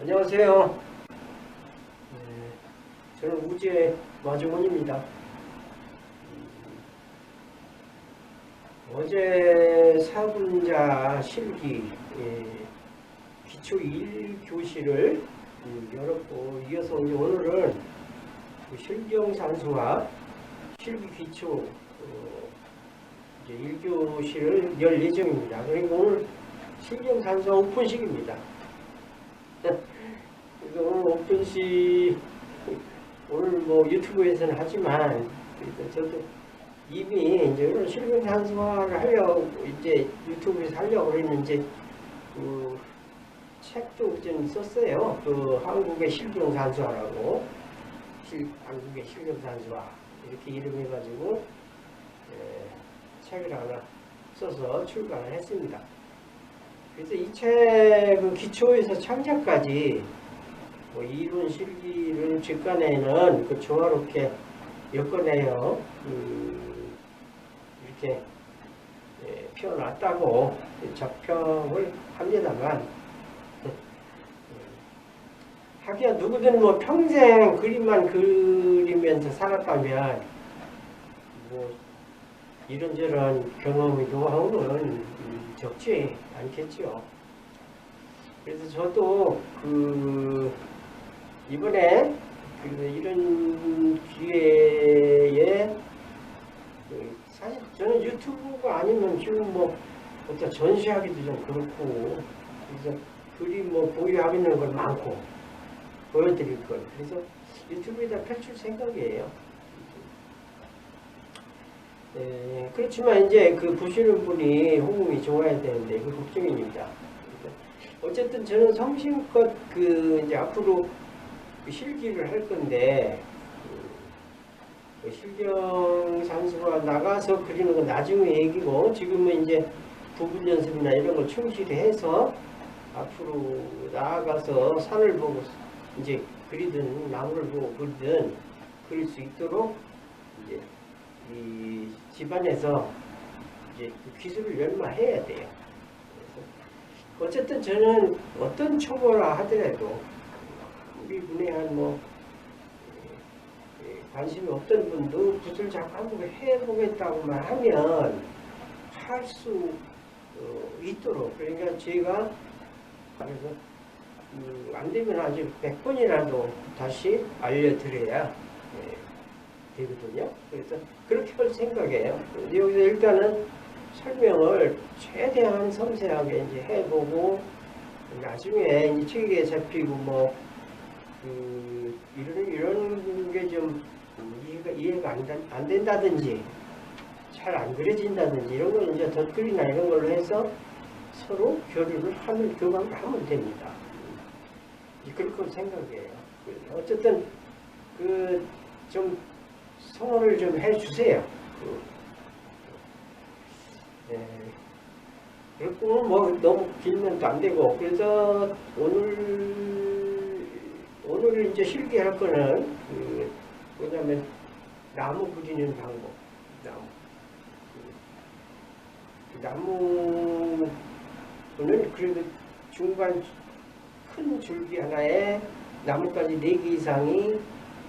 안녕하세요. 저는 우주의 마주문입니다. 어제 사분자 실기 기초 1교시를 열었고, 이어서 이제 오늘은 실경산수와 실기 기초 이제 1교시를 열 예정입니다. 그리고 오늘 실경산수와 오픈식입니다. 그래서 오늘 오픈식, 오늘 뭐 유튜브에서는 하지만, 그래서 저도 이미 이제 오늘 실경산수화를 하려고 이제 유튜브에서 하려고 그랬는데, 그 책도 좀 썼어요. 그 한국의 실경산수화라고, 한국의 실경산수화 이렇게 이름해가지고 책을 하나 써서 출간을 했습니다. 그래서 이 책은 기초에서 창작까지 뭐 이론 실기를 직관에는 그 조화롭게 엮어내어 이렇게 펴놨다고 적평을 합니다만, 하기야 누구든 뭐 평생 그림만 그리면서 살았다면 뭐 이런저런 경험이 노하우는 적지 않겠죠. 그래서 저도 이번에 이런 기회에 사실 저는 유튜브가 아니면 지금 뭐 어떤 전시하기도 좀 그렇고, 그래서 그림 뭐 보유하고 있는 걸 많고 보여드릴 걸, 그래서 유튜브에다 펼칠 생각이에요. 그렇지만 이제 그 보시는 분이 호응이 좋아야 되는데 그 걱정입니다. 어쨌든 저는 성심껏 이제 앞으로 실기를 할 건데, 실경산수가 나가서 그리는 건 나중에 얘기고, 지금은 이제 부분 연습이나 이런 걸 충실히 해서 앞으로 나아가서 산을 보고 이제 그리든 나무를 보고 그리든 그릴 수 있도록 이제 이 집안에서 이제 그 기술을 연마해야 돼요. 그래서 어쨌든 저는 어떤 초보라 하더라도 우리 분야한 뭐 관심이 없던 분도 붓을 잡고 한번 해보겠다고만 하면 할 수 있도록, 그러니까 제가 그래서 안 되면 아주 100번이라도 다시 알려드려야 되거든요. 그래서 그렇게 할 생각이에요. 여기서 일단은 설명을 최대한 섬세하게 이제 해보고, 나중에 이제 책에 잡히고 뭐 이런 게 좀 이해가 안 된다든지 잘 안 그려진다든지 이런 걸 이제 덧글이나 이런 걸로 해서 서로 교류를 교감을 하면 됩니다. 그렇게 생각해요. 어쨌든 좀 성원을 좀 해주세요. 그리고 뭐 너무 길면 또 안 되고, 그래서 오늘 이제 실기할 거는 뭐냐면 나무 그리는 방법. 나무는 그래도 중간 큰 줄기 하나에 나뭇가지 4개 이상이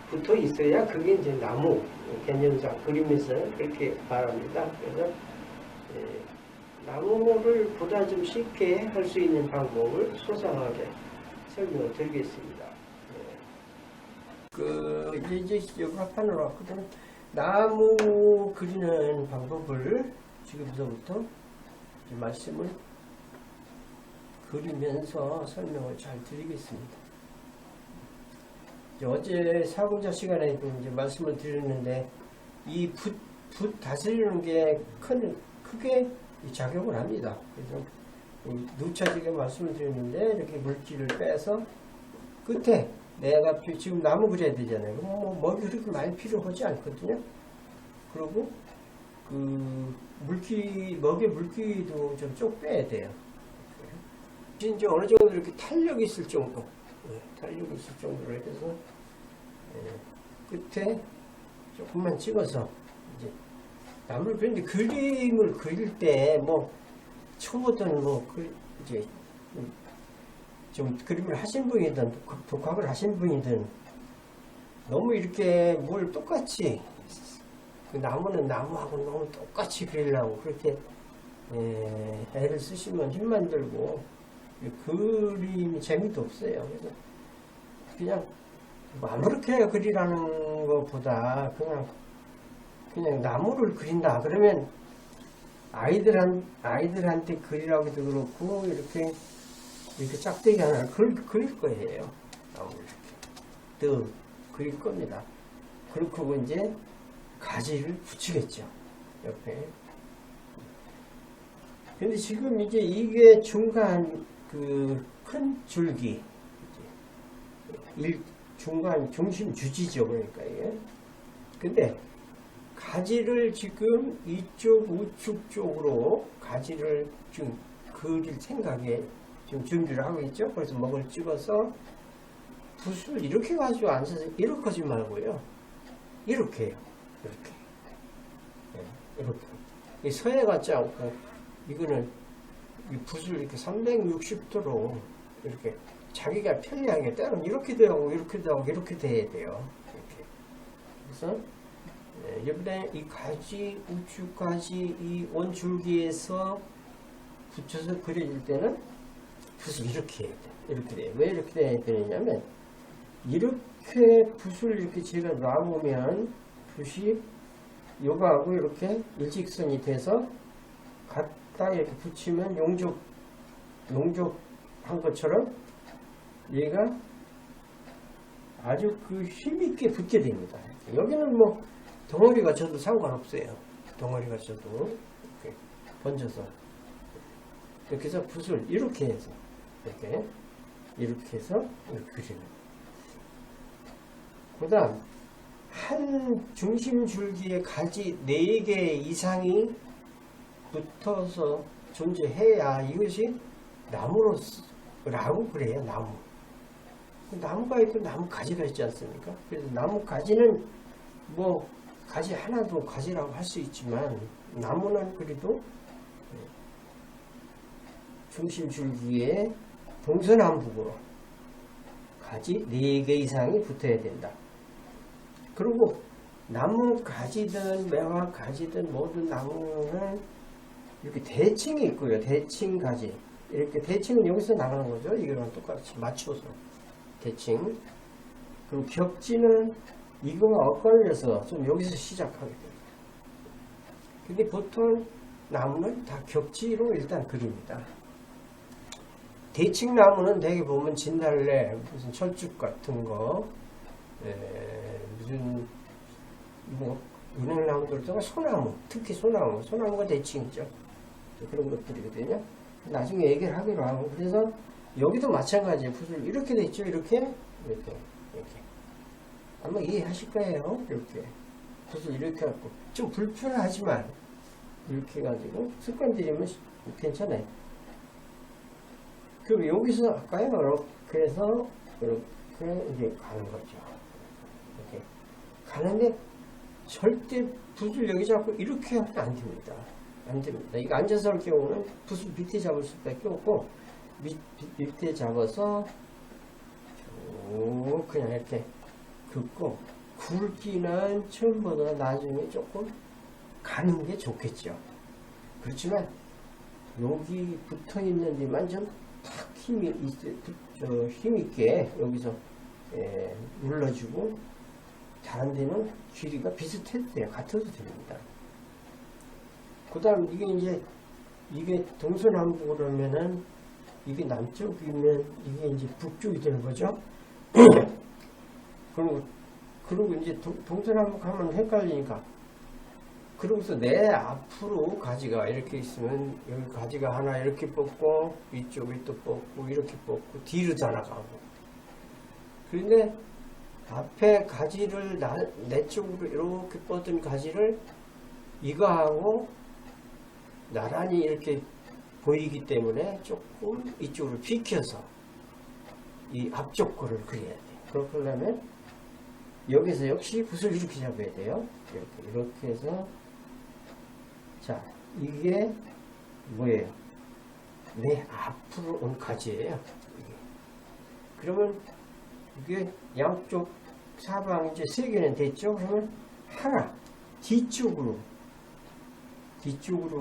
붙어 있어야 그게 이제 나무 개념상 그림에서 그렇게 말합니다. 그래서 나무를 보다 좀 쉽게 할 수 있는 방법을 소상하게 설명을 드리겠습니다. 이제 화판으로 왔거든. 나무 그리는 방법을 지금부터 말씀을 그리면서 설명을 잘 드리겠습니다. 어제 사분자 시간에 이제 말씀을 드렸는데, 이 붓 다스리는 게 크게 작용을 합니다. 그래서 누차지게 말씀을 드렸는데, 이렇게 물기를 빼서 끝에 내가 지금 나무 그려야 되잖아요. 그럼 먹이 그렇게 많이 필요하지 않거든요. 그리고 먹의 물기도 좀 쭉 빼야 돼요. 이제 어느 정도 이렇게 탄력이 있을 정도, 탄력이 있을 정도로 해서 끝에 조금만 찍어서 이제 나무를 그리는데, 그림을 그릴 때 뭐 초보든 뭐 이제 좀 그림을 하신 분이든 독학을 하신 분이든 너무 이렇게 뭘 똑같이 그 나무는 나무하고 너무 똑같이 그리려고 그렇게 애를 쓰시면 힘만 들고 그림이 재미도 없어요. 그래서 그냥 아무렇게 그리라는 것보다 그냥 나무를 그린다 그러면 아이들한테 그리라고 해도 그렇고 이렇게 짝대기 하나를 그릴 거예요. 나무를 이렇게 그릴 겁니다. 그렇고 이제 가지를 붙이겠죠. 옆에. 근데 지금 이제 이게 중간 그 큰 줄기 중간 중심 주지죠. 그러니까 이게. 근데 가지를 지금 이쪽 우측 쪽으로 가지를 지금 그릴 생각에 지금 준비를 하고 있죠. 그래서 먹을 찍어서 붓을 이렇게 가지고 안 써서 이렇게 하지 말고요. 이렇게 해요. 이렇게. 이렇게. 이 서해 같지 않고 이거는 이 붓을 이렇게 360도로 이렇게 자기가 편리하게 때로는 이렇게도 하고 이렇게도 하고 이렇게 돼야 돼요. 이렇게. 그래서 옆에 이 가지 우측 가지 이 원줄기에서 붙여서 그려질 때는 붓을 이렇게 해야 돼. 이렇게 돼요. 왜 이렇게 돼야 되냐면 이렇게 붓을 이렇게 제가 놔보면 붓이 요거하고 이렇게 일직선이 돼서 갖다 이렇게 붙이면 용접한 것처럼 얘가 아주 그 힘있게 붙게 됩니다. 여기는 뭐 덩어리가 져도 상관없어요. 덩어리가 져도 이렇게 번져서 이렇게 해서 붓을 이렇게 해서 이렇게 해서 이렇게 그리는. 그 다음 한 중심 줄기에 가지 4개 이상이 붙어서 존재해야 이것이 나무라고 그래요. 나무가 있고 나무 가지가 있지 않습니까? 그래서 나무 가지는 뭐 가지 하나도 가지라고 할 수 있지만 나무는 그래도 중심 줄기에 동서남북으로 가지 4개 이상이 붙어야 된다. 그리고 나무 가지든 매화 가지든 모든 나무는 이렇게 대칭이 있고요. 대칭 가지. 이렇게 대칭은 여기서 나가는 거죠. 이거랑 똑같이 맞춰서 대칭. 그리고 격지는 이거와 엇갈려서 좀 여기서 시작하게 됩니다. 근데 보통 나무는 다 격지로 일단 그립니다. 대칭 나무는 대개 보면 진달래, 무슨 철쭉 같은 거, 무슨 뭐 은행나무들, 소나무, 특히 소나무가 대칭이죠. 그런 것들이거든요. 나중에 얘기를 하기로 하고, 그래서 여기도 마찬가지예요. 붓을 이렇게 됐죠. 이렇게. 아마 이해하실 거예요. 이렇게 붓을 이렇게 갖고 좀 불편하지만 이렇게 해가지고 습관 들이면 괜찮아요. 그럼 여기서 할까요? 그래서 이렇게 이제 가는 거죠. 이렇게 가는데 절대 붓을 여기 잡고 이렇게 하면 안 됩니다. 안 됩니다. 이거 앉아서 할 경우는 붓을 밑에 잡을 수밖에 없고 밑에 잡아서 쭉 그냥 이렇게 긋고 굵기는 처음보다 나중에 조금 가는 게 좋겠죠. 그렇지만 여기 붙어 있는 데만 좀 탁 힘있게 여기서 눌러주고 다른 데는 길이가 비슷해도 돼요. 같아도 됩니다. 그 다음 이게 동서남북으로 하면은 이게 남쪽이면 이게 이제 북쪽이 되는 거죠. 그리고 이제 동서남북 하면 헷갈리니까 그러고서 내 앞으로 가지가 이렇게 있으면 여기 가지가 하나 이렇게 뻗고 이쪽에 또 뻗고 이렇게 뻗고 뒤로 다 나가고 그런데 앞에 가지를 내 쪽으로 이렇게 뻗은 가지를 이거하고 나란히 이렇게 보이기 때문에 조금 이쪽으로 비켜서 이 앞쪽 거를 그려야 돼요. 그러려면 여기서 역시 붓을 이렇게 잡아야 돼요. 이렇게 해서 자 이게 뭐예요? 내 앞으로 온 가지예요. 그러면 이게 양쪽 사방 이제 3개는 됐죠? 그러면 하나 뒤쪽으로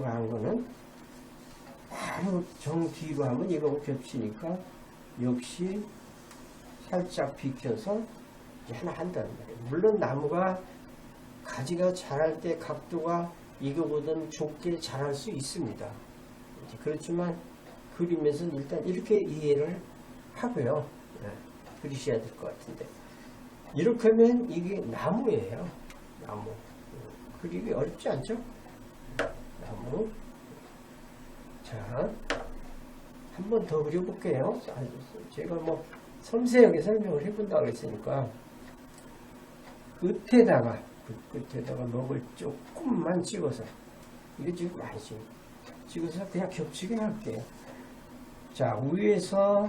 간 거는 바로 정 뒤로 하면 이거하고 겹치니까 역시 살짝 비켜서 이제 하나 한다는 말이에요. 물론 나무가 가지가 자랄 때 각도가 이거보다는 좁게 자랄 수 있습니다. 그렇지만 그림에서는 일단 이렇게 이해를 하고요. 그리셔야 될 것 같은데 이렇게 하면 이게 나무예요. 나무. 그리기 어렵지 않죠? 나무. 자, 한 번 더 그려볼게요. 제가 뭐 섬세하게 설명을 해본다고 했으니까 끝에다가 먹을 조금만 찍어서 이게 지금 많이 찍어서 그냥 겹치게 할게요. 자, 위에서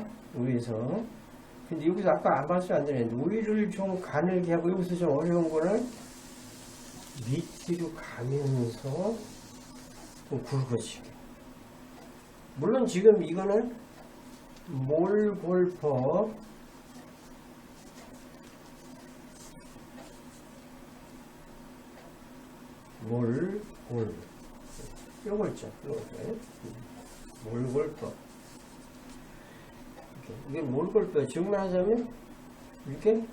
근데 여기서 아까 안 봤어요 안 되는데 위를 좀 가늘게 하고 여기서 좀 어려운 거는 밑으로 가면서 좀 굵어지게. 물론 지금 이거는 몰골법 요거 있죠. 몰골법. 이게 몰골법 증명하자면 이렇게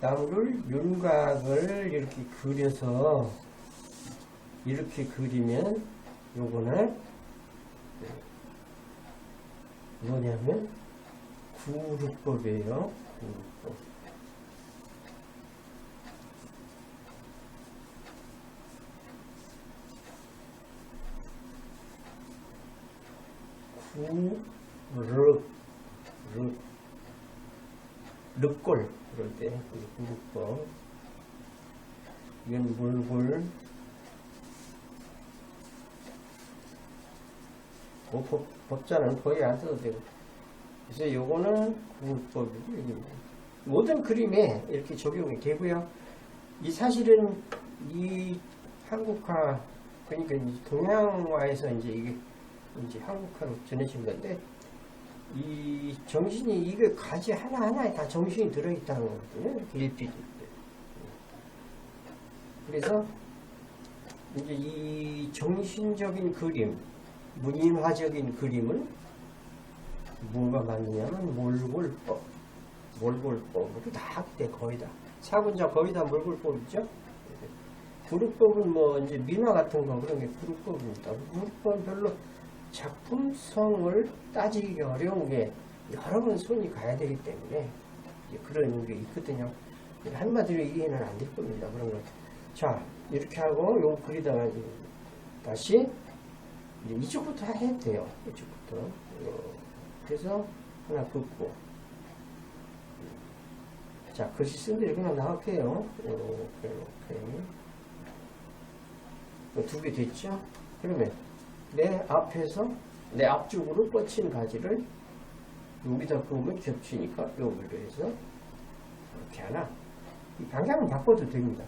나무를 윤곽을 이렇게 그려서 이렇게 그리면 요거는 뭐냐면 구루법이에요. 구루법. 륵골 그럴 때 구루법. 이건 몰골. 법자는 거의 안 써도 되고. 그래서 요거는 구루법이고 모든 그림에 이렇게 적용이 되고요. 이 사실은 이 한국화 그러니까 동양화에서 이게 한국화로 전해진 건데 이 정신이 이게 가지 하나하나에 다 정신이 들어있다는 거거든요. 이렇게 일필. 그래서 이제 이 정신적인 그림, 문인화적인 그림을 뭐가 맞느냐면 몰골법으로 다 돼. 거의 다 사군자 거의 다 몰골법이죠. 구루법은 뭐 이제 민화 같은 거 그런 게 구루법입니다. 구루법은 별로 작품성을 따지기 어려운 게 여러 번 손이 가야 되기 때문에 그런 게 있거든요. 한마디로 이해는 안 될 겁니다. 그런 거. 자, 이렇게 하고 요 그리다가 다시 이제 이쪽부터 해도 돼요. 이쪽부터. 그래서 하나 긋고. 자, 글씨 쓴 대로 그냥 나갈게요. 이렇게. 2개 됐죠? 그러면 내 앞에서 내 앞쪽으로 뻗친 가지를 여기다 그으면 겹치니까 여기로 해서 이렇게 하나. 이 방향은 바꿔도 됩니다.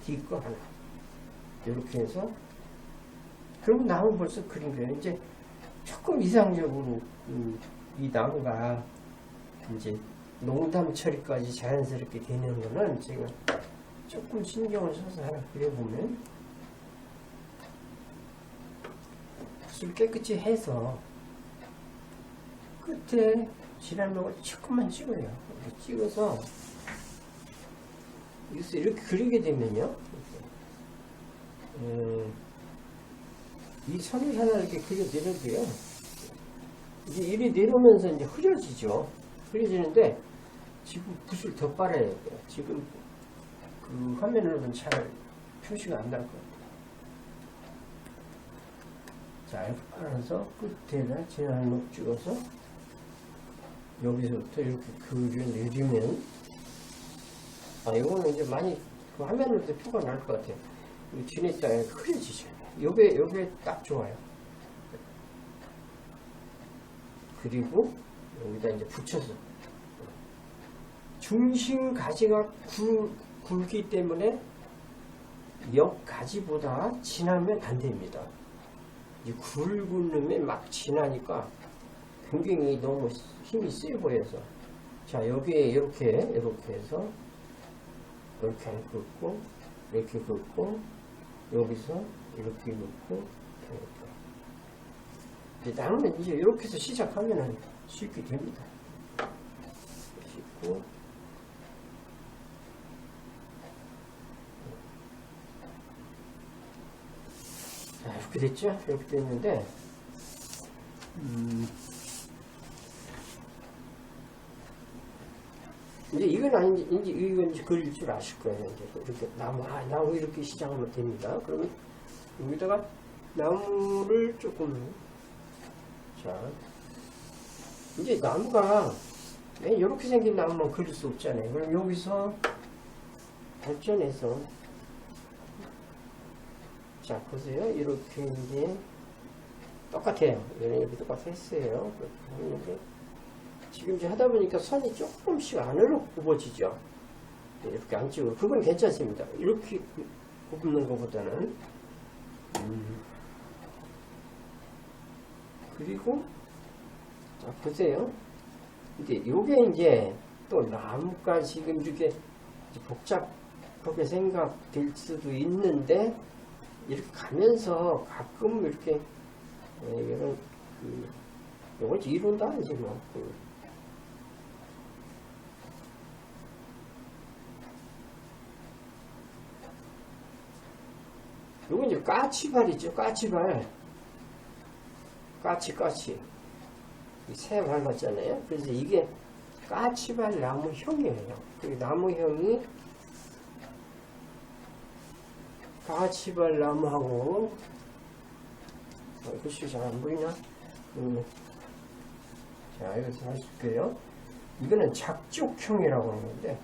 뒤 거 하나. 이렇게 해서 그러면 나무 벌써 그린 거예요. 이제 조금 이상적으로 이 나무가 이제 농담 처리까지 자연스럽게 되는 거는 제가 조금 신경을 써서 하나 그려보면 붓을 깨끗이 해서 끝에 진한목을 조금만 찍어요. 이렇게 찍어서 여기서 이렇게 그리게 되면요. 이 선을 하나 이렇게 그려 내려도요. 이제 이리 내려오면서 이제 흐려지죠. 흐려지는데 지금 붓을 더 빨아야 돼요. 지금 그 화면으로는 잘 표시가 안 날 것 같아요. 자, 이렇게 빨아서 끝에다 진한목 찍어서 여기서부터 이렇게 그려내리면 이거는 이제 많이 그 화면으로도 표가 날 것 같아요. 지냈다가 흐려지죠. 요게 딱 좋아요. 그리고 여기다 이제 붙여서 중심 가지가 굵기 때문에 옆 가지보다 진하면 안 됩니다. 이 굵은 놈에 막 진하니까 굉장히 너무 힘이 세 보여서 자, 여기에 이렇게 해서 이렇게 긋고, 이렇게 긋고, 여기서 이렇게 긋고, 이렇게. 나무는 이제 이렇게 해서 시작하면은 쉽게 됩니다. 씻고, 자, 이렇게 됐죠? 이렇게 됐는데, 이제 이건 아닌지, 이건 이제 그릴 줄 아실 거예요. 이제 이렇게 나무 이렇게 시작하면 됩니다. 그러면 여기다가 나무를 조금, 자, 이제 나무가 이렇게 생긴 나무만 그릴 수 없잖아요. 그럼 여기서 발전해서, 자, 보세요. 이렇게 이제 똑같아요. 이렇게 똑같았어요. 그렇게 했는데, 지금 이제 하다 보니까 선이 조금씩 안으로 굽어지죠. 이렇게 안쪽으로. 그건 괜찮습니다. 이렇게 굽는 것보다는. 그리고, 자, 보세요. 이제 요게 이제 또 나무가 지금 이렇게 복잡하게 생각될 수도 있는데, 이렇게 가면서 가끔 이렇게, 이런, 요걸 이룬다, 이제 뭐. 요건 이제 까치발이죠. 까치발. 까치. 새 밟았잖아요. 그래서 이게 까치발 나무형이에요. 나무형이 까치발 나무하고, 글씨 잘 안 보이나? 자, 여기서 하실게요. 이거는 작족형이라고 하는데,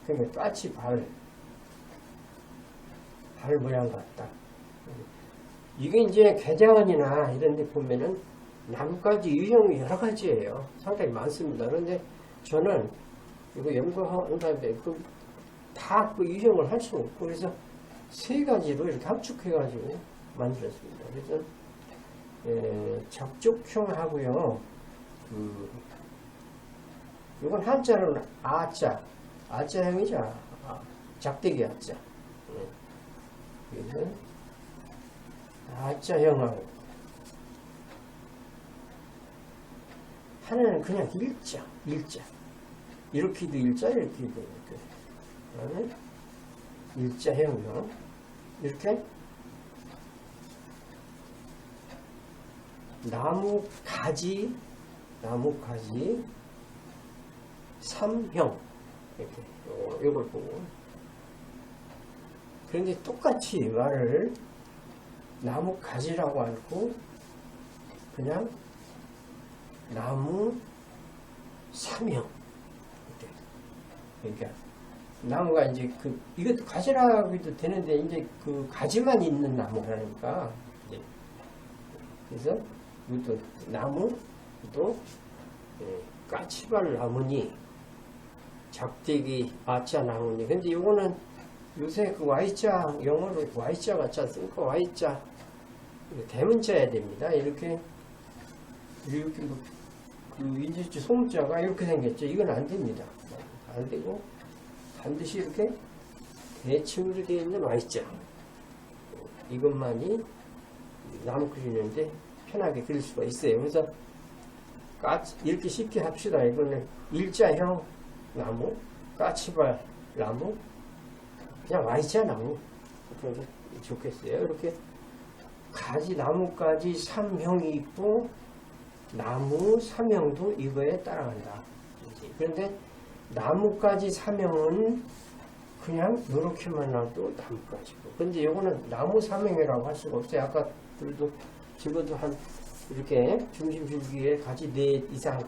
그러니까 까치 발 모양 같다. 이게 이제 개자원이나 이런 데 보면은 나뭇가지 유형이 여러 가지예요. 상당히 많습니다. 그런데 저는 이거 연구하는데 다 그 유형을 할 수 없고, 그래서 세 가지로 이렇게 합축해가지고 만들었습니다. 그래서 작족형 하고요. 이건 한자로는 아자형이죠. 작대기 아자. 그래서 아자형하고, 하나는 그냥 일자. 이렇게도 일자, 이렇게도 이렇게. 그다음에 일자형이요. 이렇게 나무가지 3형. 이렇게 요걸 보고. 그런데 똑같이 말을 나무가지라고 하고 그냥 나무 3형. 그러니까 나무가 이제 이것도 가지라고 해도 되는데, 이제 그 가지만 있는 나무라니까. 그래서 이것도 나무, 또 까치발 나무니, 작대기 아자 나무니. 근데 이거는 요새 그 Y자, 영어로 Y자 같지 않습니까? Y자 대문자야 됩니다. 이렇게 인지주 소문자가 이렇게 생겼죠. 이건 안 됩니다. 안 되고, 반드시 이렇게 대칭으로 되어 있는 Y자, 이것만이 나무 그리는데 편하게 그릴 수가 있어요. 그래서 이렇게 쉽게 합시다. 이거는 일자형 나무, 까치발 나무, 그냥 Y자 나무. 그래서 좋겠어요. 이렇게 나무까지 3형이 있고, 나무 3형도 이거에 따라간다. 그런데 나무까지 3형은 그냥 이렇게만 놔도 나무까지고, 근데 이거는 나무 3형이라고 할 수가 없어요. 아까 적어도 한 이렇게 중심 줄기에 가지 4 이상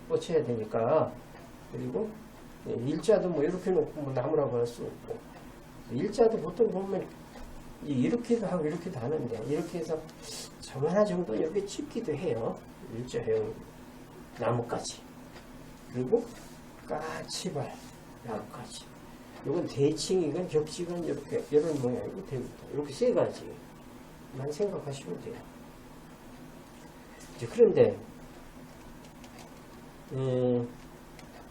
뻗쳐야 되니까. 그리고 일자도 뭐 이렇게 놓고 뭐 나무라고 할 수 없고, 일자도 보통 보면 이렇게도 하고 이렇게도 하는데, 이렇게 해서 점 하나 정도 이렇게 찍기도 해요. 일자형 나무까지. 그리고 까치발 나무까지. 이건 대칭이건 격식은 이렇게 이런 모양이고 됩니다. 이렇게 세 가지만 생각하시면 돼요. 그런데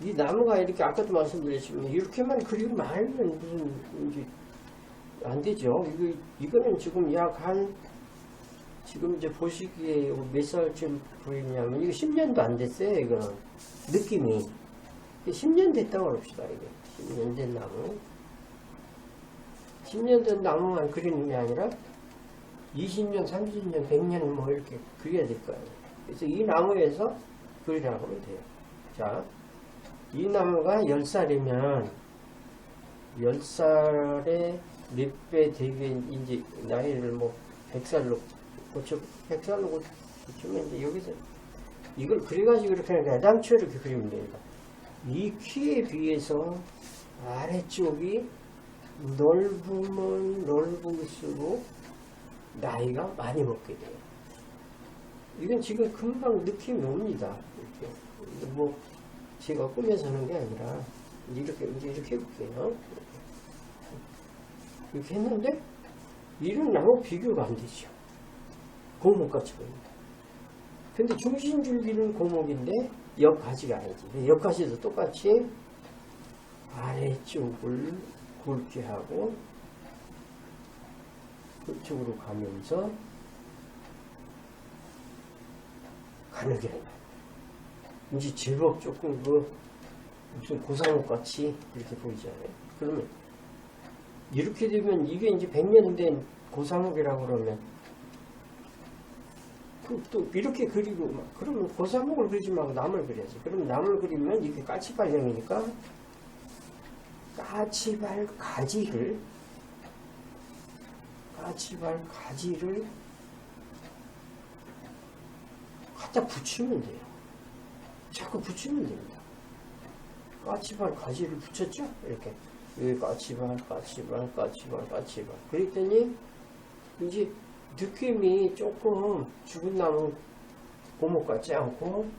이 나무가 이렇게 아까도 말씀드렸지만 이렇게만 그리고 말면 무슨 이제 안 되죠. 이거는 지금 약 한 지금 이제 보시기에 몇 살쯤 보이냐면 이거 10년도 안 됐어요. 이거는 느낌이 10년 됐다고 합시다. 이게 10년 된 나무, 10년 된 나무만 그리는 게 아니라 20년, 30년, 100년 뭐 이렇게 그려야 될 거 아니에요. 그래서 이 나무에서 그리라고 하면 돼요. 자, 이 나무가 10살이면 10살에 몇 배 되게 이제 나이를 뭐 100살로 고쳐, 100살로 고치면 이제 여기서 이걸 그려가지고 이렇게 하는 게 아니라 당초 이렇게 그리면 됩니다. 이 키에 비해서 아래쪽이 넓으면 넓을수록 나이가 많이 먹게 돼요. 이건 지금 금방 느낌이 옵니다. 이렇게. 뭐, 제가 꾸며서 하는 게 아니라, 이제 이렇게 해볼게요. 이렇게 했는데, 이런 나무 비교가 안 되죠. 고목같이 보입니다. 근데 중심줄기는 고목인데, 옆가지가 아니지. 옆가지도 똑같이 아래쪽을 굵게 하고, 그쪽으로 가면서 가늘게 해요. 이제 제법 조금 무슨 고사목 같이 이렇게 보이잖아요. 그러면 이렇게 되면 이게 이제 100년 된 고사목이라고 그러면 또 이렇게 그리고 그러면 고사목을 그리지 말고 나무를 그려야지. 그러면 나무를 그리면 이게 까치발형이니까 까치발 가지를 갖다 붙이면 돼요. 자꾸 붙이면 됩니다. 까치발 가지를 붙였죠? 이렇게. 여기 까치발. 그랬더니, 이제 느낌이 조금 죽은 나무 고목 같지 않고,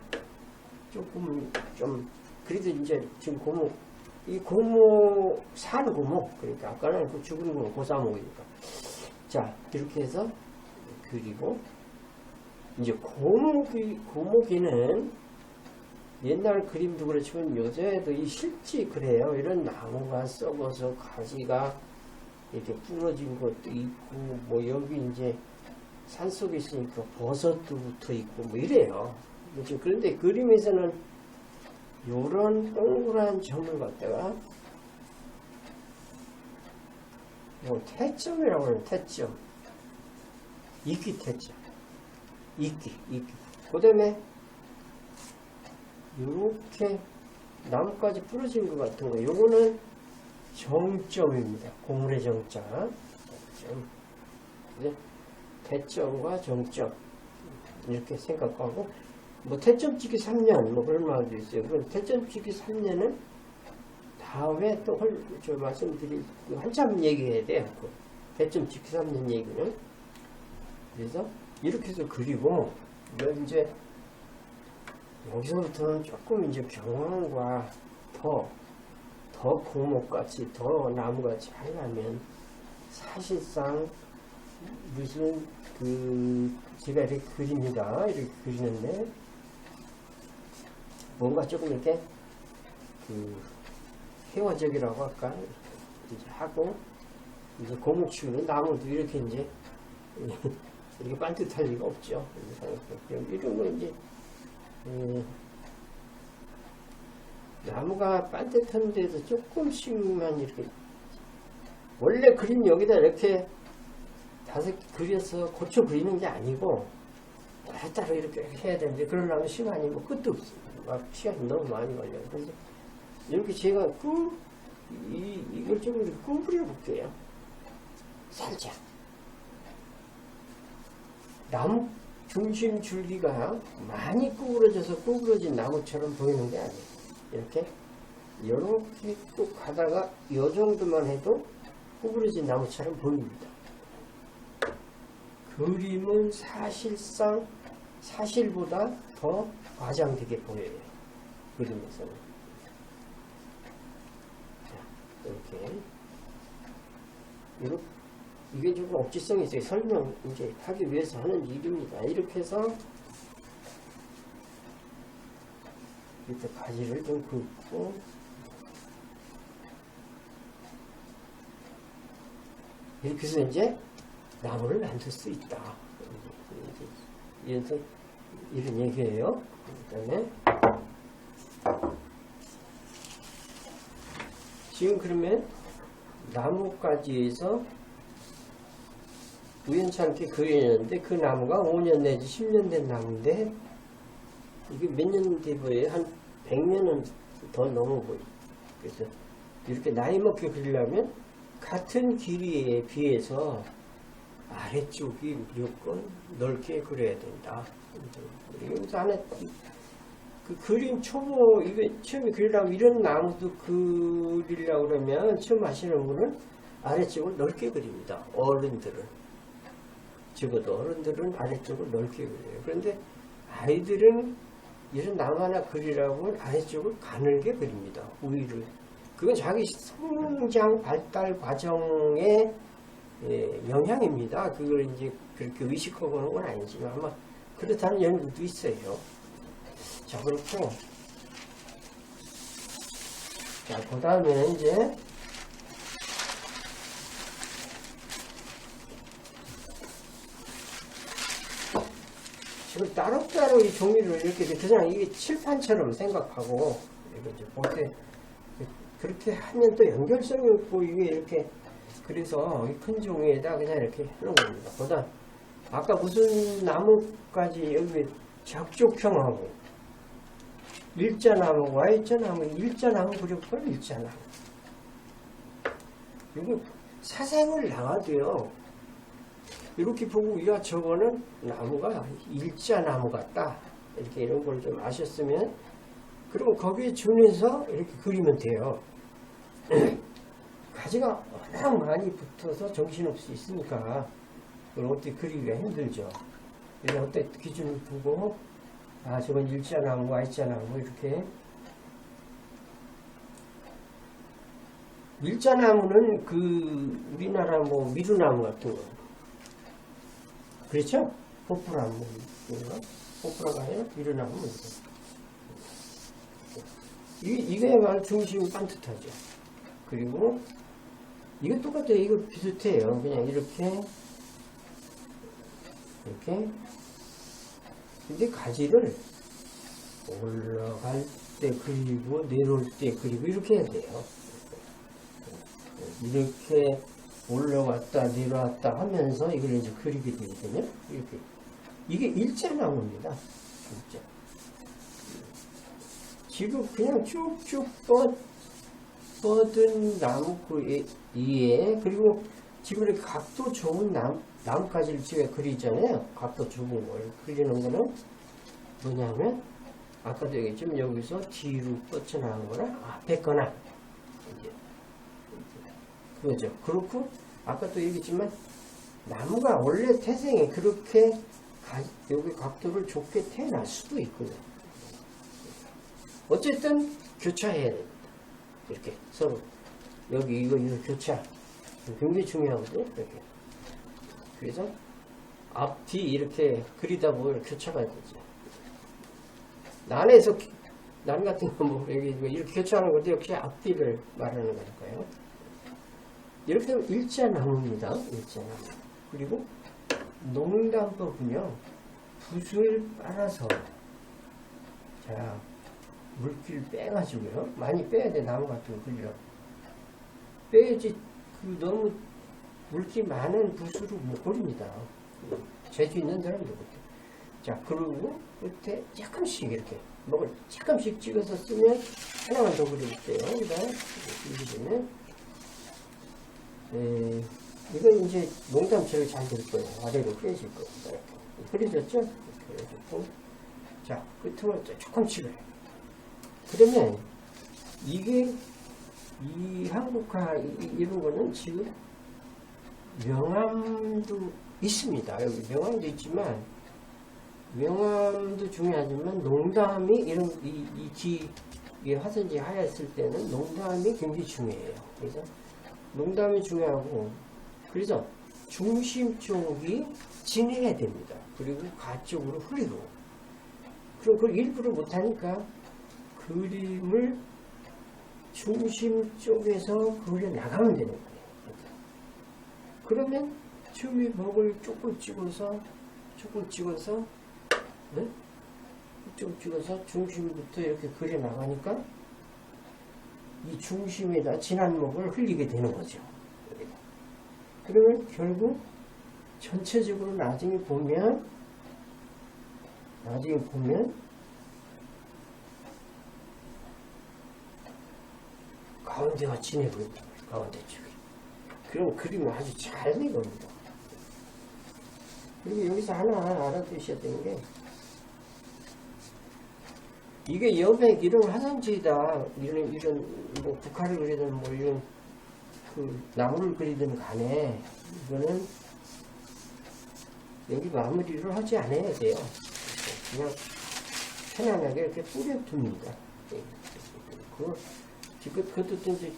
조금 그래도 이제 지금 이 고목, 산 고목. 그러니까 아까는 그 죽은 고목, 고사목이니까. 자, 이렇게 해서 그리고 이제 고목이는 옛날 그림도 그렇지만 요새도 이 실제 그래요. 이런 나무가 썩어서 가지가 이렇게 부러진 것도 있고, 뭐 여기 이제 산속에 있으니까 버섯도 붙어 있고, 뭐 이래요. 그런데 그림에서는 요런 동그란 점을 갖다가 태점이라고 하는 태점. 이끼 태점. 이끼. 그 다음에, 요렇게 나뭇가지 부러진 것 같은 거. 요거는 정점입니다. 고물의 정자. 태점과 정점. 이렇게 생각하고, 뭐, 태점치기 3년, 뭐, 그런 말도 있어요. 그럼 태점치기 3년은 다음에 또 말씀드릴 한참 얘기해야 돼요. 대점 지키 3년 얘기는. 그래서 이렇게 해서 그리고 이제 여기서부터는 조금 이제 경황과 더 고목같이 더 나무같이 하려면 사실상 무슨 제가 이렇게 그립니다. 이렇게 그리는데 뭔가 조금 이렇게 회화적이라고 할까? 이제 하고, 이제 고목 치우는 나무도 이렇게 이제, 이렇게 반듯할 리가 없죠. 그럼 이런 거 이제, 나무가 반듯한데도 조금씩만 이렇게, 원래 그림 여기다 이렇게 그려서 고쳐 그리는 게 아니고, 따로 이렇게 해야 되는데, 그러려면 시간이 뭐 끝도 없어요. 막 시간이 너무 많이 걸려요. 그래서 이렇게 제가 이걸 좀 이렇게 구부려 볼게요. 살짝. 나무 중심 줄기가 많이 구부러진 나무처럼 보이는 게 아니에요. 이렇게 쭉 가다가 이 정도만 해도 구부러진 나무처럼 보입니다. 그림은 사실보다 더 과장되게 보여요. 그림에서는. 이게 조금 억지성이 있어요. 설명 이제 하기 위해서 하는 일입니다. 이렇게 해서 밑에 가지를 좀 긋고 이렇게 해서 이제 나무를 만들 수 있다. 이런 얘기예요. 그다음에 지금 그러면 나무가지에서 우연찮게 그려냈는데 그 나무가 5년 내지 10년 된 나무인데 이게 몇 년 돼 보여요? 한 100년은 더 넘어 보여요. 그래서 이렇게 나이 먹게 그리려면 같은 길이에 비해서 아래쪽이 무조건 넓게 그려야 된다. 여기서 안에 그 그림 초보, 이거 처음에 그리려면 이런 나무도 그리려고 그러면 처음 하시는 분은 아래쪽을 넓게 그립니다. 어른들은. 적어도 어른들은 아래쪽을 넓게 그려요. 그런데 아이들은 이런 나무 하나 그리라고 하면 아래쪽을 가늘게 그립니다. 우위를. 그건 자기 성장 발달 과정의 영향입니다. 그걸 이제 그렇게 의식하고 하는 건 아니지만 아마 그렇다는 연구도 있어요. 자, 그렇고. 자, 그 다음에 이제 지금 따로따로 이 종이를 이렇게 그냥 이게 칠판처럼 생각하고 이거 이제 볼 때 그렇게 하면 또 연결성이 없고 이게 이렇게 그래서 이 큰 종이에다 그냥 이렇게 해놓은 겁니다. 보다 아까 무슨 나무까지 여기 적족형하고 일자나무, Y자나무, 일자나무 그려볼 일자나무. 이거 사생을 나와도요. 이렇게 보고 야 저거는 나무가 일자나무 같다. 이렇게 이런 걸 좀 아셨으면 그리고 거기에 준해서 이렇게 그리면 돼요. 가지가 워낙 많이 붙어서 정신없이 있으니까 그걸 어떻게 그리기가 힘들죠. 그래서 어떤 기준을 두고 아 저건 일자나무, Y자나무 이렇게. 일자나무는 그 우리나라 뭐 미루나무 같은 거 그렇죠? 포프나무 포프라가 아니라 미루나무 이거야말로 중심이 반듯하죠. 그리고 이거 똑같아요. 이거 비슷해요. 그냥 이렇게 근데 가지를 올라갈 때 그리고 내려올 때 그리고 이렇게 해야 돼요. 이렇게 올라왔다 내려왔다 하면서 이걸 이제 그리게 되거든요. 이렇게 이게 일자나무입니다. 진짜. 지금 그냥 쭉쭉 뻗은 나무구에 그리고 지금 이렇게 각도 좋은 나무까지를 제가 그리잖아요. 각도 좋은 걸 그리는 거는 뭐냐면 아까도 얘기했지만 여기서 뒤로 뻗쳐나간 거나 앞에 거나 이제 그거죠. 그렇고 아까도 얘기했지만 나무가 원래 태생에 그렇게 여기 각도를 좁게 태어날 수도 있고요. 어쨌든 교차해야 됩니다. 이렇게 서로 여기 이거 교차 굉장히 중요하거든요. 이렇게. 그래서 앞뒤 이렇게 그리다 보면 교차가 되죠. 난 같은 거 뭐 이렇게 교차하는 것도 역시 앞뒤를 말하는 거니까요. 이렇게 하면 일자나무입니다. 일자나무. 그리고 농담법은요. 붓을 빨아서 자 물기를 빼가지고요. 많이 빼야 돼. 나무 같은 거 그리려. 빼야지 그 너무 물기 많은 붓으로 못 그립니다. 재주 있는 사람들 그때. 자 그리고 끝에 조금씩 이렇게 먹을 조금씩 찍어서 쓰면 하나만 더 그려볼게요. 그다음에 이렇게 되면 이건 이제 농담처럼 잘 될 거예요. 아래로 빼질 거예요. 그려졌죠? 그려졌고 자 끝으로 조금 찍어요. 그러면 이게 이 한국화 이런 거는 지금 명암도 있습니다. 여기 명암도 있지만 명암도 중요하지만 농담이 이런 이 화선지 하였을 때는 농담이 굉장히 중요해요. 그래서 농담이 중요하고 그래서 중심 쪽이 진해야 됩니다. 그리고 가쪽으로 흐리고 그럼 그걸 일부러 못하니까 그림을 중심 쪽에서 그려 나가면 되는 거예요. 그러면 처음에 목을 조금 찍어서 네? 좀 찍어서 중심부터 이렇게 그려 나가니까 이 중심에다 진한 목을 흘리게 되는 거죠. 그러면 결국 전체적으로 나중에 보면 가운데가 진해 보입니다. 가운데 쪽에. 그럼 그림을 아주 잘 내겁니다. 그리고 여기서 하나 알아두셔야 되는 게, 이게 여백 이런 화산지이다, 이런 뭐 북한을 그리든 뭐 이런 그 나무를 그리든 간에 이거는 여기 마무리를 하지 않아야 돼요. 그냥 편안하게 이렇게 뿌려둡니다. 그것도 이제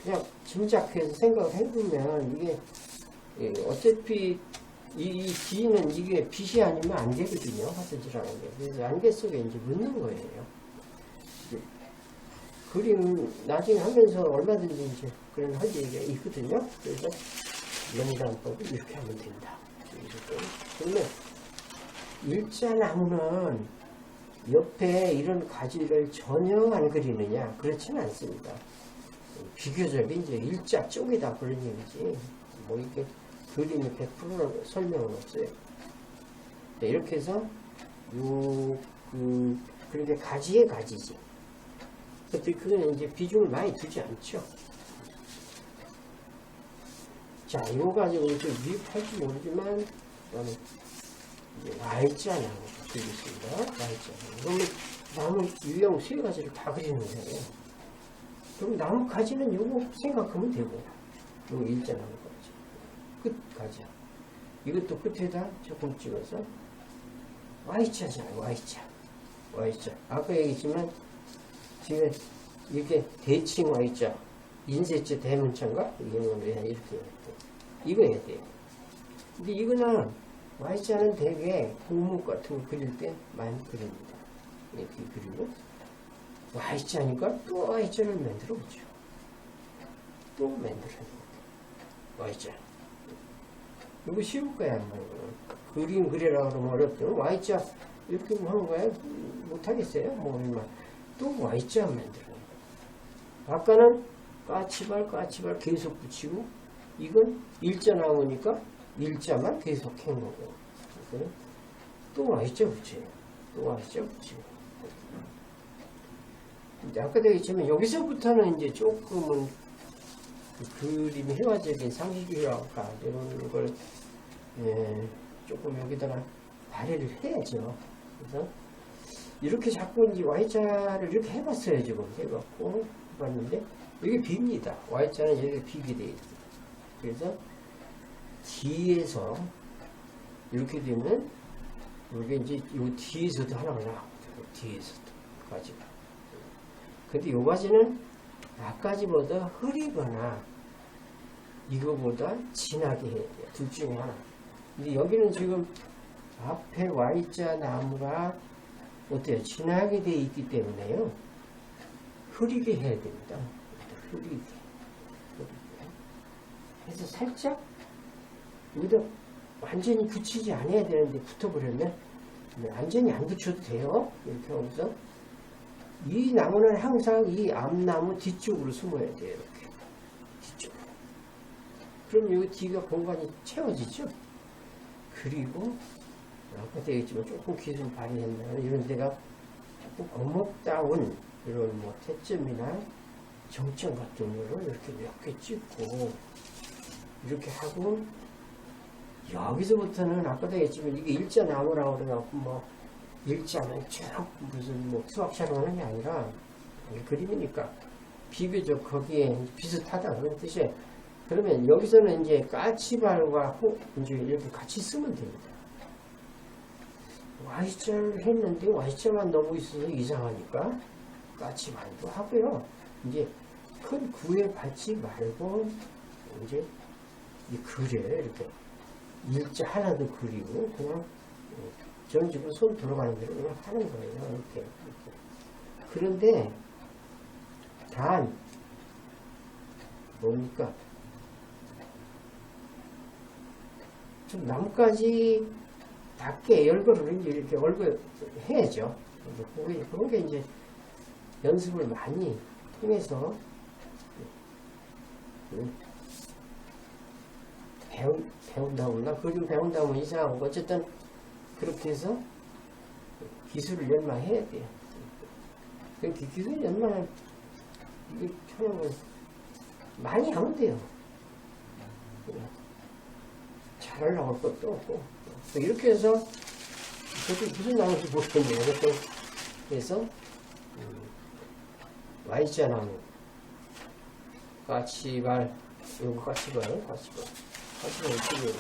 그냥 짐작해서 생각을 해보면 이게 어차피 이 뒤는 이게 빛이 아니면 안 되거든요. 화산지라는 게. 그래서 안개 속에 이제 묻는 거예요. 그림 나중에 하면서 얼마든지 이제 그런 허지가 있거든요. 그래서 명단법을 이렇게 하면 된다. 그러면 일자나무는 옆에 이런 가지를 전혀 안 그리느냐? 그렇지는 않습니다. 비교적 이제 일자 쪽이다 그런 얘기지. 뭐 이렇게 그림이 100% 설명은 없어요. 네, 이렇게 해서 그런데 가지에 가지지. 근데 그거는 이제 비중을 많이 두지 않죠. 자, 이거 가지고 좀 미흡할지 모르지만, 그다음에 이제 Y자 나무 그리겠습니다. Y자 나무. 그러면 나무 유형 세 가지를 다 그리는 거예요. 그럼 나무 가지는 요거 생각하면 되고, 요거 일자 나무 가지. 끝 가지. 이것도 끝에다 조금 찍어서 Y자잖아요. Y자. 아까 얘기했지만, 지금 이렇게 대칭 Y자, 인쇄체 대문자인가? 이거는 왜 이렇게 해야 돼? 이거 해야 돼요. 근데 이거는 Y자는 되게 고목 같은 거 그릴 때 많이 그립니다. 이렇게 그리고 Y자니까 또 Y자를 만들어 보죠. 또 만들어야 됩니다. Y자. 이거 쉬울 거야, 안 말고. 그림 그리라 그러면 어렵죠. Y자 이렇게 뭐 하는 거야? 못하겠어요? 뭐 얼마. 또 Y자 만들어요. 아까는 까치발 계속 붙이고, 이건 일자 나오니까 일자만 계속 한 거고, 또 Y자 붙여요. 근데 아까도 얘기했지만 여기서부터는 이제 조금은 그림 회화적인 상식이랄까 이런 걸 조금 여기다가 발휘를 해야죠. 그래서 이렇게 자꾸 이제 Y자를 이렇게 해봤어요. 지금 해봤는데 이게 B입니다. Y자는 여기 비게 되어 있어요. 그래서 뒤에서 이렇게 되면 이게 이제 이 뒤에서도 하나가 나오죠. 뒤에서도 가지가. 근데 요 가지는 앞가지보다 흐리거나 이거보다 진하게 해야 돼요. 둘 중에 하나. 근데 여기는 지금 앞에 Y자 나무가 어때요? 진하게 되어 있기 때문에요. 흐리게 해야 됩니다. 흐리게. 해서 살짝 여기다 완전히 붙이지 않아야 되는데 붙어버렸네. 완전히 안 붙여도 돼요. 이렇게 하면서 이 나무는 항상 이 앞나무 뒤쪽으로 숨어야 돼요. 이렇게 뒤쪽으로. 그럼 여기 뒤가 공간이 채워지죠. 그리고 아까도 얘기했지만 조금 기술 발휘했나요? 이런 데가 조금 거목다운 이런 뭐 태점이나 정점 같은 거를 이렇게 몇 개 찍고 이렇게 하고, 여기서부터는 아까도 얘기했지만 이게 일자 나무라고 그래갖고 뭐 일자는 쭉 무슨 뭐 수학 촬영하는 게 아니라 그림이니까 비교적 거기에 비슷하다 그런 뜻이에요. 그러면 여기서는 이제 까치발과 이제 이렇게 같이 쓰면 됩니다. Y자를 했는데 Y자만 너무 있어서 이상하니까 까치발도 하고요. 이제 큰 구에 받지 말고 이제 이 글에 이렇게 일자 하나도 그리고 그냥 저는 지금 손 들어가는 대로 그냥 하는 거예요. 이렇게. 그런데 단 뭡니까? 좀 나뭇가지 밖에 열거를 이렇게 얼굴 해야죠. 그런 게 이제 연습을 많이 통해서 배운다고 나 그림 배운다면 이상하고 어쨌든 그렇게 해서 기술을 연마해야 돼요. 그 기술 연마는 이게 촬영을 많이 하면 돼요. 잘하려고 할 것도 없고 이렇게 해서 저도 무슨 나무인지 모르겠네요. 그래서 Y자나무 까치발 요거 까치발 이쪽에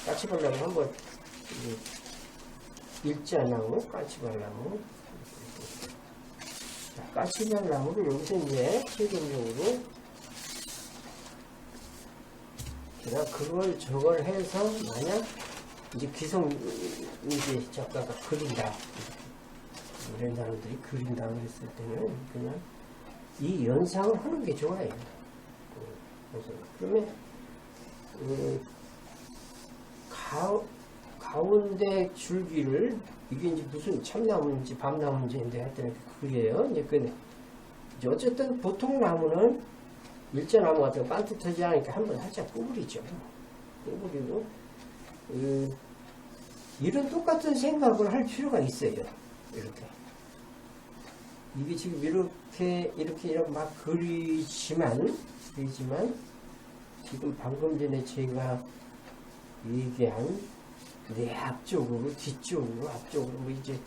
까치발나무 한번 일자나무 까치발나무 까치발나무를 여기서 이제 최종적으로 제가 그걸 저걸 해서 만약 이제 기성 이제 작가가 그린다 이런 사람들이 그린다 그랬을 때는 그냥 이 연상을 하는 게 좋아요. 그러면 가운데 줄기를 이게 이제 무슨 참나무인지 밤나무인지인데 하여튼 그게요. 이제 어쨌든 보통 나무는 일자나무 같은 거 반듯하지 않으니까 한번 살짝 구부리죠. 구부리고 이런 똑같은 생각을 할 필요가 있어요. 이렇게 이게 지금 이렇게 막 그리지만 지금 방금 전에 제가 얘기한 내 앞쪽으로 뒤쪽으로 앞쪽으로 뭐 이제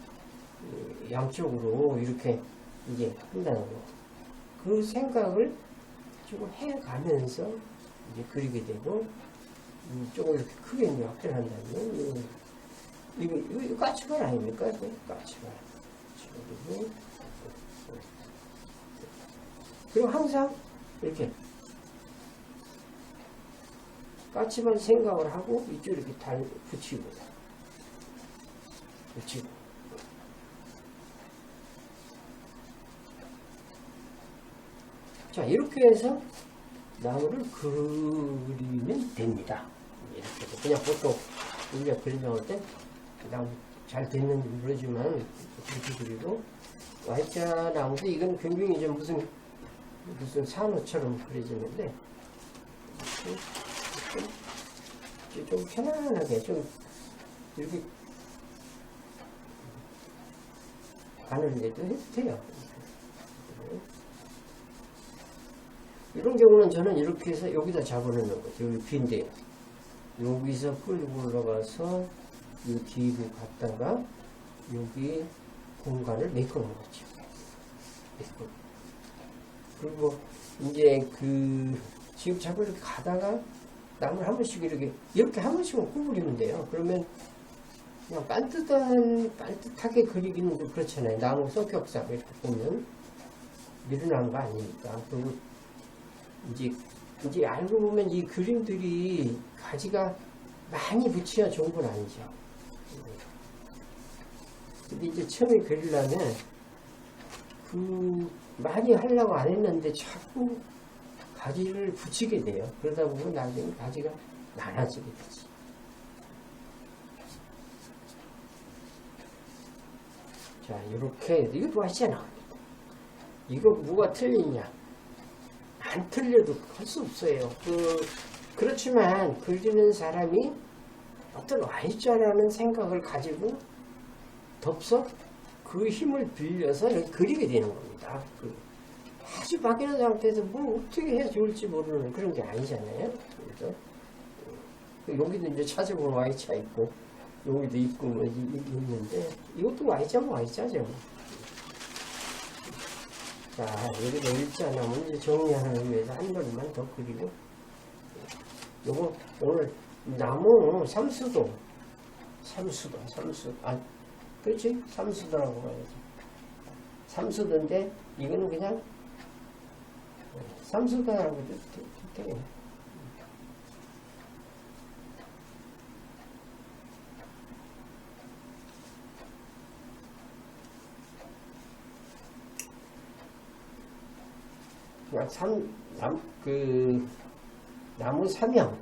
양쪽으로 이렇게 이제 한다는 거. 그 생각을 조금 해가면서 이제 그리게 되고 조금 이렇게 크게 이제 확대를 한다면 이거 까치발 아닙니까? 까치발. 그리고 항상 이렇게 까치발 생각을 하고 이쪽 이렇게 붙이고 자 이렇게 해서 나무를 그리면 됩니다. 이렇게 해서 그냥 보통 우리가 그리려고 때 나무 잘 됐는지 모르지만 이렇게 그리고 Y자 나무도 이건 굉장히 이제 무슨 산호처럼 그려지는데 좀 편안하게 좀 이렇게 가늘게도 해도 돼요. 이런 경우는 저는 이렇게 해서 여기다 잡아놓는 거죠. 여기 빈데 여기서 끌고 올라가서 이 뒤로 갔다가 여기 공간을 메꾸는 거죠. 그리고 이제 지금 자꾸 이렇게 가다가 나무를 한 번씩 이렇게 한 번씩은 구부리면 돼요. 그러면 그냥 반듯하게 그리기는 좀 그렇잖아요. 나무 성격상 이렇게 보면 밀어나는 거 아니니까. 그리고 이제 알고 보면 이 그림들이 가지가 많이 붙여야 좋은 건 아니죠. 근데 이제 처음에 그리려면 많이 하려고 안 했는데 자꾸 가지를 붙이게 돼요. 그러다 보면 나중에 가지가 많아지게 되지. 자, 이렇게 이것도 하시잖아. 이거 뭐가 틀리냐? 안 틀려도 할 수 없어요. 그렇지만 그리는 사람이 어떤 Y자라는 생각을 가지고 덥석 그 힘을 빌려서 그리게 되는 겁니다. 아주 막연한 상태에서 뭘 어떻게 해야 좋을지 모르는 그런 게 아니잖아요. 그래서 여기도 이제 찾아보면 Y자 있고 여기도 있고 뭐 이게 있는데 이것도 Y자면 Y자죠. 자, 여기도 일자나무 이제 정리하는 위해서 한 번만 더 그리고 요거 오늘 나무 삼수도 그렇지? 삼수도라고 봐야지. 삼수도인데 이거는 그냥 삼수도라고 해도 돼요. 그냥 나무 삼형.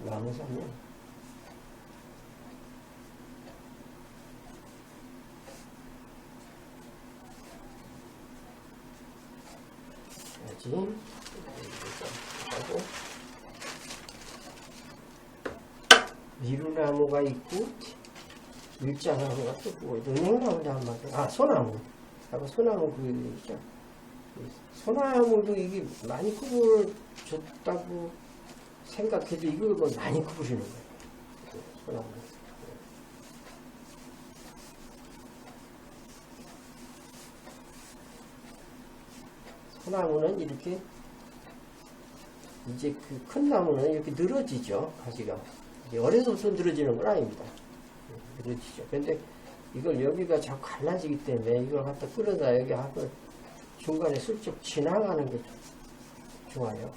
나무 삼형. 하고 미루나무가 있고 일자나무가 또 뭐고 은행나무도 한 마리. 아, 소나무 하고 소나무 그 있죠. 소나무도 이게 많이 구불 줬다고 생각해도 이걸 뭐 많이 구부리는 거예요. 소나무. 소나무는 이렇게 이제 그 큰 나무는 이렇게 늘어지죠. 가지가. 어려서부터 늘어지는 건 아닙니다. 늘어지죠. 근데 이걸 여기가 자꾸 갈라지기 때문에 이걸 갖다 끌어다 여기 하고 중간에 슬쩍 지나가는 게 좋아요.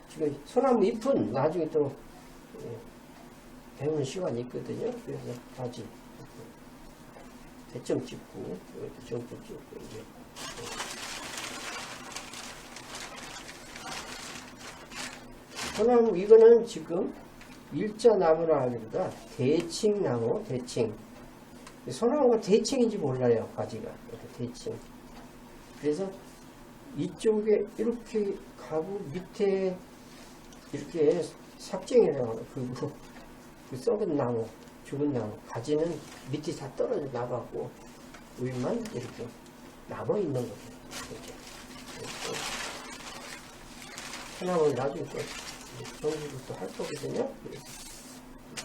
지금 소나무 잎은 나중에 또 배우는 시간이 있거든요. 그래서 바지 대점 찍고 이렇게 점프 찍고 이제 소나무 이거는 지금 일자나무라 하기보다 대칭나무, 대칭. 소나무가 대칭인지 몰라요, 가지가. 대칭. 그래서 이쪽에 이렇게 가고 밑에 이렇게 삭쟁이라고 그 썩은 나무, 죽은 나무, 가지는 밑이 다 떨어져 나가고 위만 이렇게 남아 있는 거죠. 소나무는 나중에 또 정리를 또 할 거거든요.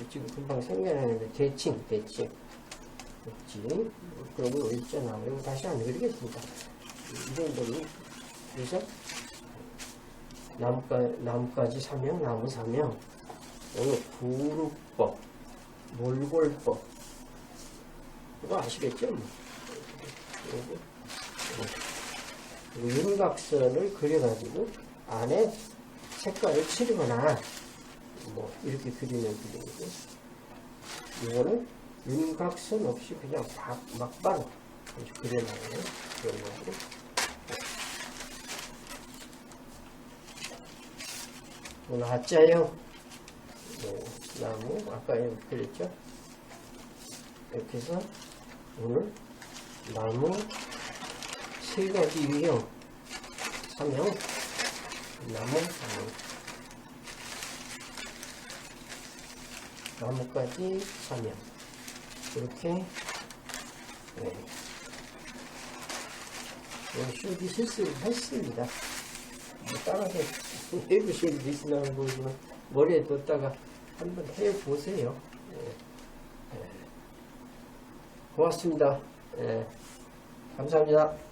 지금 금방 생겨나는데 대칭. 그리고 일자나무 이거 다시 안 그리겠습니다. 이 정도는. 그래서 나무까지 삼형, 나무 삼형. 오늘 구루법, 몰골법. 이거 아시겠죠? 그리고 윤곽선을 그려가지고 안에 색깔을 칠하거나 뭐 이렇게 그리는 그림이고, 이거는 윤곽선 없이 그냥 막바로 그려놔요. 그런 거고. 오늘 하자형 나무 아까 이렇게 그렸죠. 이렇게 해서 오늘 나무 세 가지 유형, 삼형, 나무까지 삼형 이렇게 쇼디 실수를 했습니다. 따라서 해보시는 게 있으면 보시면 머리에 뒀다가 한번 해보세요. 고맙습니다. 감사합니다.